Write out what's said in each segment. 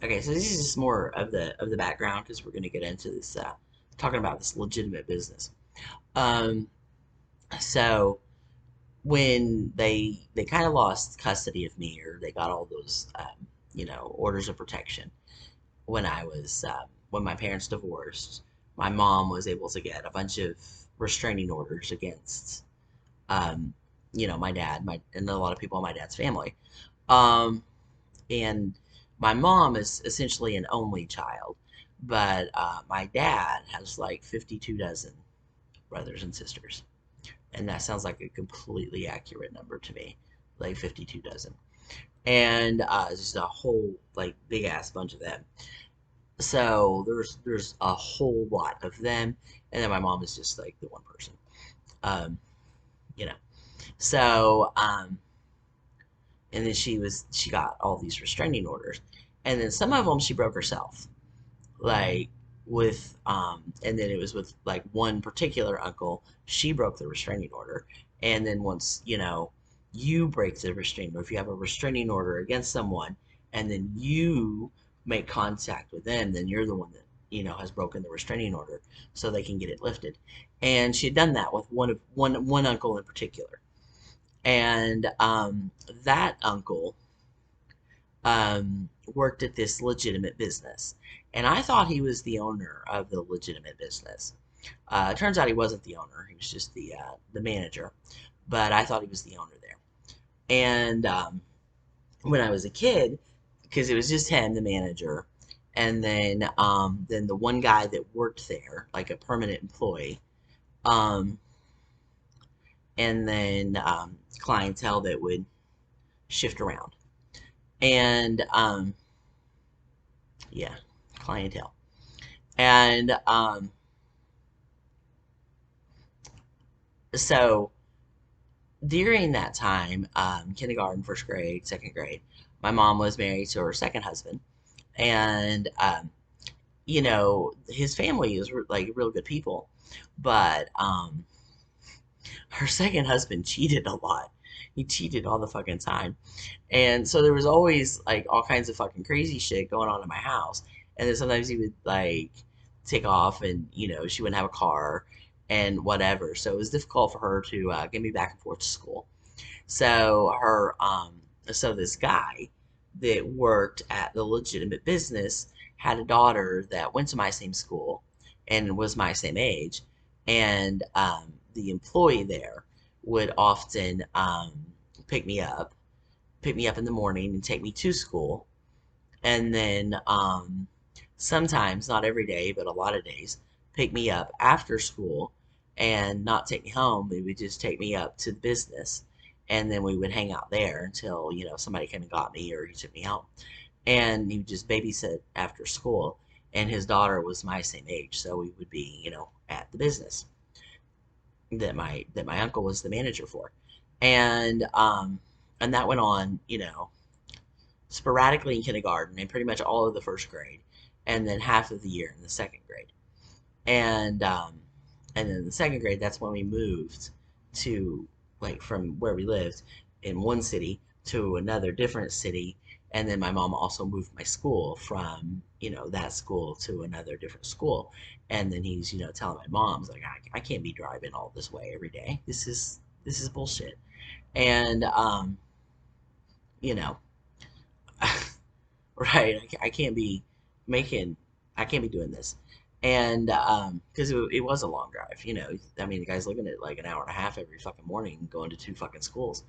Okay, so this is just more of the background because we're going to get into this talking about this legitimate business. Um, so when they kind of lost custody of me, or they got all those orders of protection when I was when my parents divorced, my mom was able to get a bunch of restraining orders against um, my dad, my and a lot of people in my dad's family. Um, and my mom is essentially an only child, but my dad has like 52 dozen brothers and sisters, and that sounds like a completely accurate number to me, like 52 dozen, and just a whole like big ass bunch of them. So there's a whole lot of them, and then my mom is just like the one person, um, you know. So and then she got all these restraining orders, and then some of them she broke herself, like with and then it was with like one particular uncle, she broke the restraining order. And then once you break the restraining order, if you have a restraining order against someone and then you make contact with them, then you're the one that has broken the restraining order, so they can get it lifted. And she had done that with one uncle in particular. And that uncle worked at this legitimate business. And I thought he was the owner of the legitimate business. It turns out he wasn't the owner; he was just the manager. But I thought he was the owner there. And when I was a kid, because it was just him, the manager, and then the one guy that worked there, like a permanent employee, um, and then clientele that would shift around. And yeah, clientele. And so during that time, kindergarten, first grade, second grade, my mom was married to her second husband, and his family is like real good people, but her second husband cheated a lot. He cheated all the fucking time, and so there was always like all kinds of fucking crazy shit going on in my house. And then sometimes he would like take off, and she wouldn't have a car and whatever. So it was difficult for her to get me back and forth to school. So this guy that worked at the legitimate business had a daughter that went to my same school and was my same age, and the employee there would often pick me up, in the morning and take me to school, and then sometimes, not every day, but a lot of days, pick me up after school and not take me home. They would just take me up to the business, and then we would hang out there until somebody came and got me or he took me home. And he would just babysit after school. And his daughter was my same age, so we would be at the business that my uncle was the manager for. And that went on sporadically in kindergarten and pretty much all of the first grade, and then half of the year in the second grade. And and then the second grade, that's when we moved to, like, from where we lived in one city to another different city. And then my mom also moved my school from that school to another different school. And then he's telling my mom's like, I can't be driving all this way every day. This is bullshit. And you know right, I can't be making, I can't be doing this. And because it was a long drive, I mean, the guy's living at like an hour and a half every fucking morning going to two fucking schools.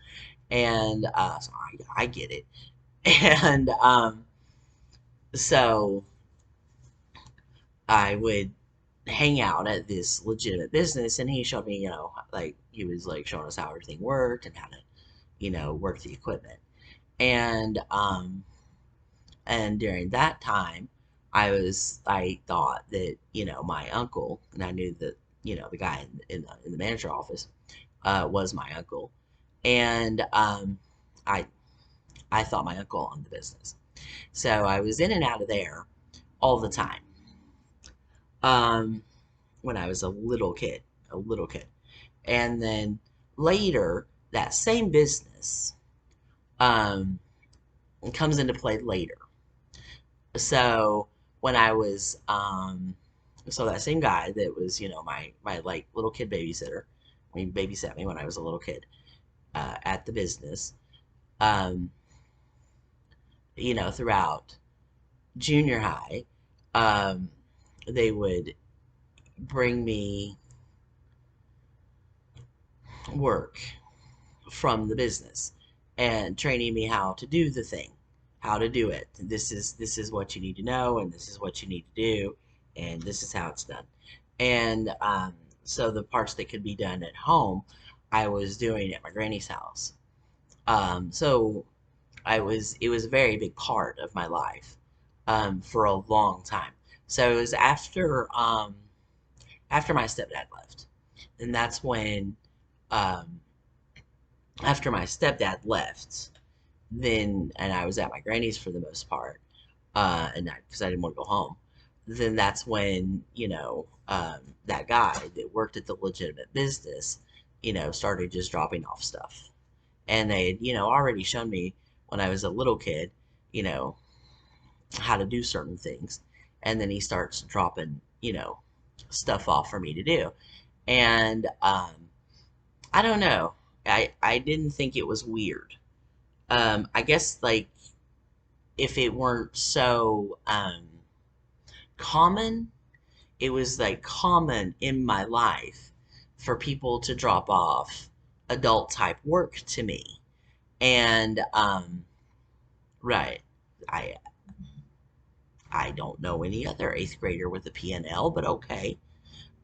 And so I get it. And so I would hang out at this legitimate business, and he showed me, like he was like showing us how everything worked and how to, work the equipment. And and during that time, I thought that my uncle, and I knew that the guy in the manager office was my uncle. And I I thought my uncle owned the business, so I was in and out of there all the time. Um, when I was a little kid, and then later that same business um comes into play later. So when I was so that same guy that was, my like little kid babysitter, I mean babysat me when I was a little kid, at the business, um, throughout junior high, um, they would bring me work from the business and training me how to do the thing, how to do it. This is what you need to know, and this is what you need to do, and this is how it's done. And so the parts that could be done at home, I was doing at my granny's house. So it was a very big part of my life, for a long time. So it was after my stepdad left, and that's when, um, after my stepdad left, then and I was at my granny's for the most part, and because I didn't want to go home, then that's when that guy that worked at the legitimate business, started just dropping off stuff, and they had already shown me when I was a little kid, you know how to do certain things, and then he starts dropping stuff off for me to do, and I don't know, I didn't think it was weird. I guess like if it weren't so common, it was like common in my life for people to drop off adult type work to me. And right, I I don't know any other eighth grader with a P&L, but okay.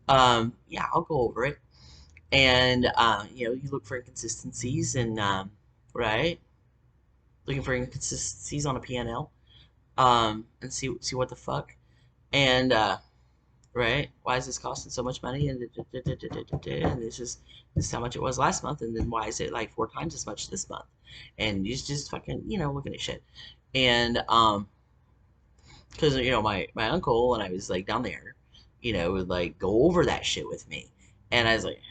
Yeah, I'll go over it. And you look for inconsistencies, and right, looking for inconsistencies on a P&L, and see what the fuck. And right, why is this costing so much money? And and this is how much it was last month, and then why is it like 4 times as much this month? And he's just fucking looking at shit. And because my uncle, when I was like down there, would like go over that shit with me, and I was like,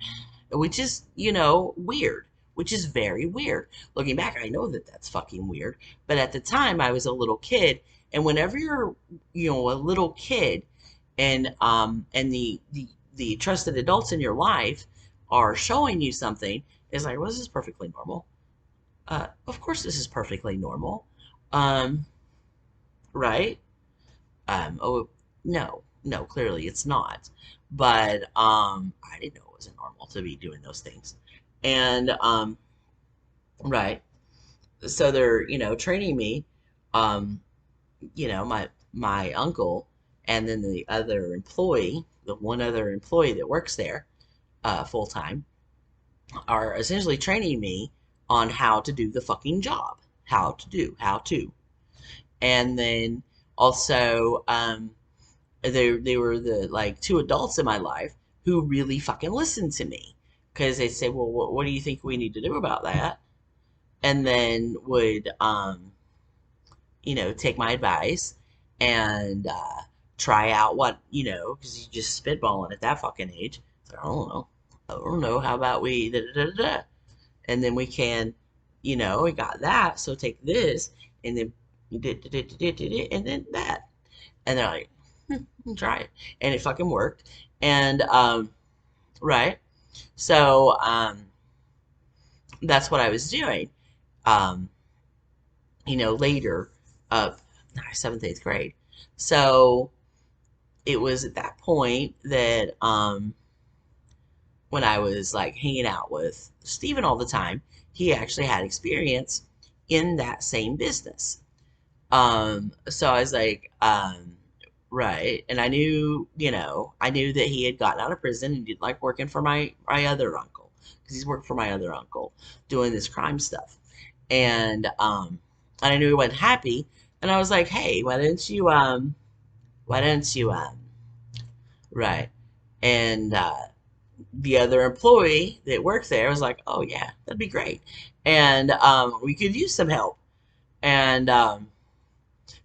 which is weird, which is very weird. Looking back, I know that that's fucking weird, but at the time I was a little kid, and whenever you're a little kid, and the trusted adults in your life are showing you something, it's like, well, this is perfectly normal. Of course this is perfectly normal. um right. Oh, no, no, clearly it's not. But I didn't know it wasn't normal to be doing those things. And right. So they're, training me, um, my uncle, and then the one other employee that works there, full time, are essentially training me on how to do the fucking job. How to. And then also, they were the like two adults in my life who really fucking listened to me, because they say, well, what do you think we need to do about that? And then would take my advice, and try out what because you just spitballing at that fucking age. So I don't know, how about we da, da, da, da, and then we can, we got that, so take this, and then and then that, and they're like, try it, and it fucking worked. And right. So that's what I was doing. um Later, of seventh, eighth grade. So it was at that point that, when I was like hanging out with Steven all the time, he actually had experience in that same business. So I was like, right. And I knew that he had gotten out of prison and didn't like working for my other uncle, because he's worked for my other uncle doing this crime stuff. And I knew he wasn't happy. And I was like, hey, why don't you, right. And the other employee that worked there was like, oh yeah, that'd be great. And we could use some help. And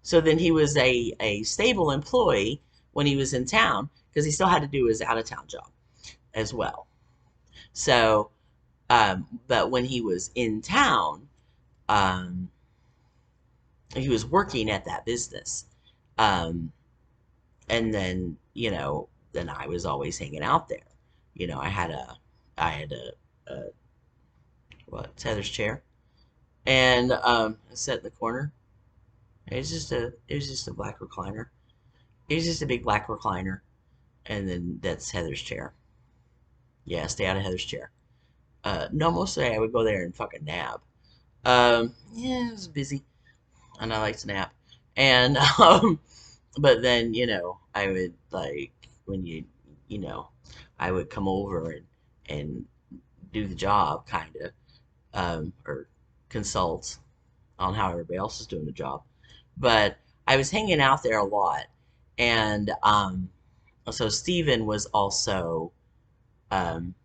so then he was a stable employee when he was in town, because he still had to do his out of town job as well. So, but when he was in town, um, he was working at that business. Um, and then, then I was always hanging out there. I had a what, Heather's chair, and I sat in the corner. It was just a black recliner. It was just a big black recliner, and then that's Heather's chair. Yeah, stay out of Heather's chair. No, most of the day I would go there and fucking nap. Yeah, it was busy, and I like to nap. And but then I would like when you know, I would come over and do the job, kind of, or consult on how everybody else is doing the job. But I was hanging out there a lot, and so Stephen was also um,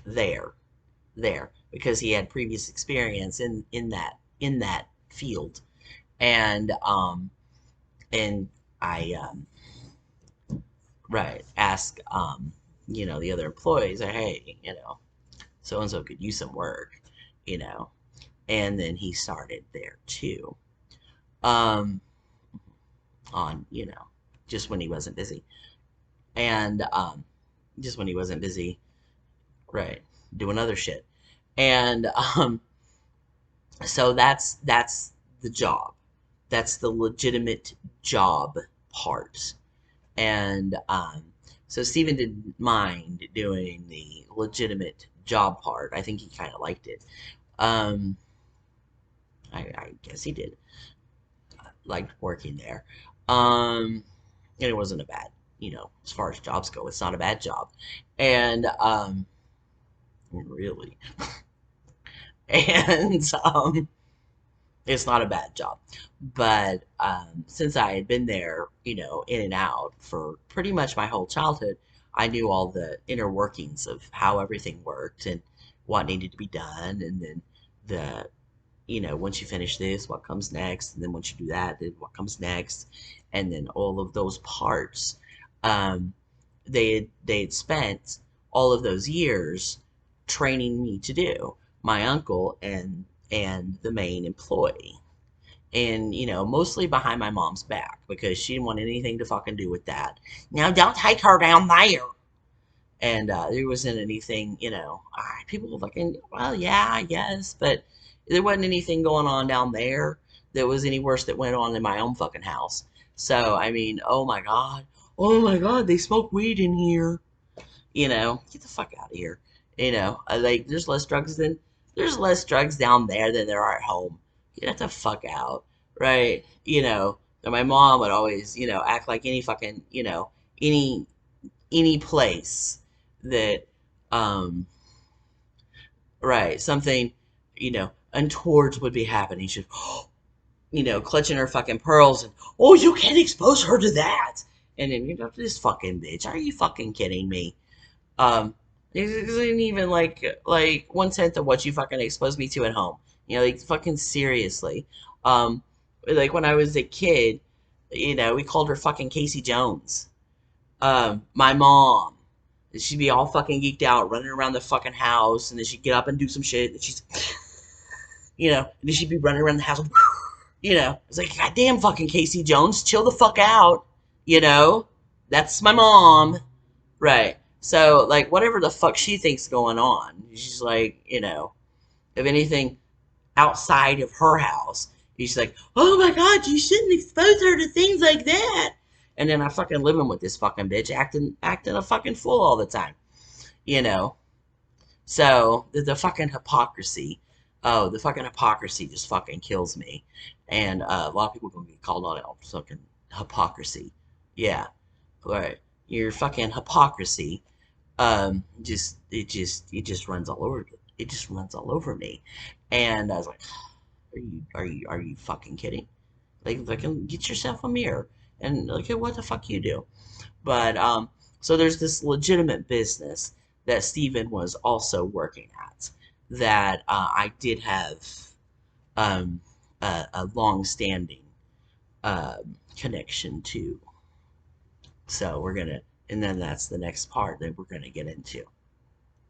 there because he had previous experience in that field, and and I right ask the other employees, hey, so and so could use some work, you know and then he started there too, um on just when he wasn't busy, and just when he wasn't busy, right, doing other shit. And so that's the job. That's the legitimate job part. And so Steven didn't mind doing the legitimate job part. I think he kind of liked it. Um, I guess he did. Liked working there. And it wasn't a bad, as far as jobs go, it's not a bad job. And really, and it's not a bad job. But since I had been there, in and out for pretty much my whole childhood, I knew all the inner workings of how everything worked and what needed to be done. And then the, once you finish this, what comes next? And then once you do that, then what comes next? And then all of those parts. Um, they had spent all of those years training me to do. My uncle and the main employee, and mostly behind my mom's back because she didn't want anything to fucking do with that. Now don't take her down there. And there wasn't anything, people were fucking, well, yeah, I guess, but there wasn't anything going on down there that was any worse that went on in my own fucking house. So I mean, oh my god, they smoke weed in here. Get the fuck out of here. Like there's less drugs down there than there are at home. Get the fuck out, right? And my mom would always, act like any fucking, any place that, um, right, something, untoward would be happening. She'd, clutching her fucking pearls and, oh, you can't expose her to that. And then, this fucking bitch, are you fucking kidding me? It isn't even like 1/10 of what you fucking exposed me to at home. Like fucking seriously. Um, like when I was a kid, we called her fucking Casey Jones. My mom, she'd be all fucking geeked out, running around the fucking house, and then she'd get up and do some shit, and she's, and then she'd be running around the house. It's like, goddamn fucking Casey Jones, chill the fuck out. You know, that's my mom. Right. So, like, whatever the fuck she thinks going on, she's like, if anything outside of her house, she's like, oh my god, you shouldn't expose her to things like that. And then I fucking living with this fucking bitch, acting a fucking fool all the time, you know. So the fucking hypocrisy, oh, the fucking hypocrisy just fucking kills me. And a lot of people are gonna get called on it, fucking hypocrisy. Yeah, right. Your fucking hypocrisy it just runs all over, it just runs all over me. And I was like, are you fucking kidding? Like get yourself a mirror and look at what the fuck you do. But so there's this legitimate business that Stephen was also working at that I did have a long-standing connection to. So we're gonna, and then that's the next part that we're gonna get into.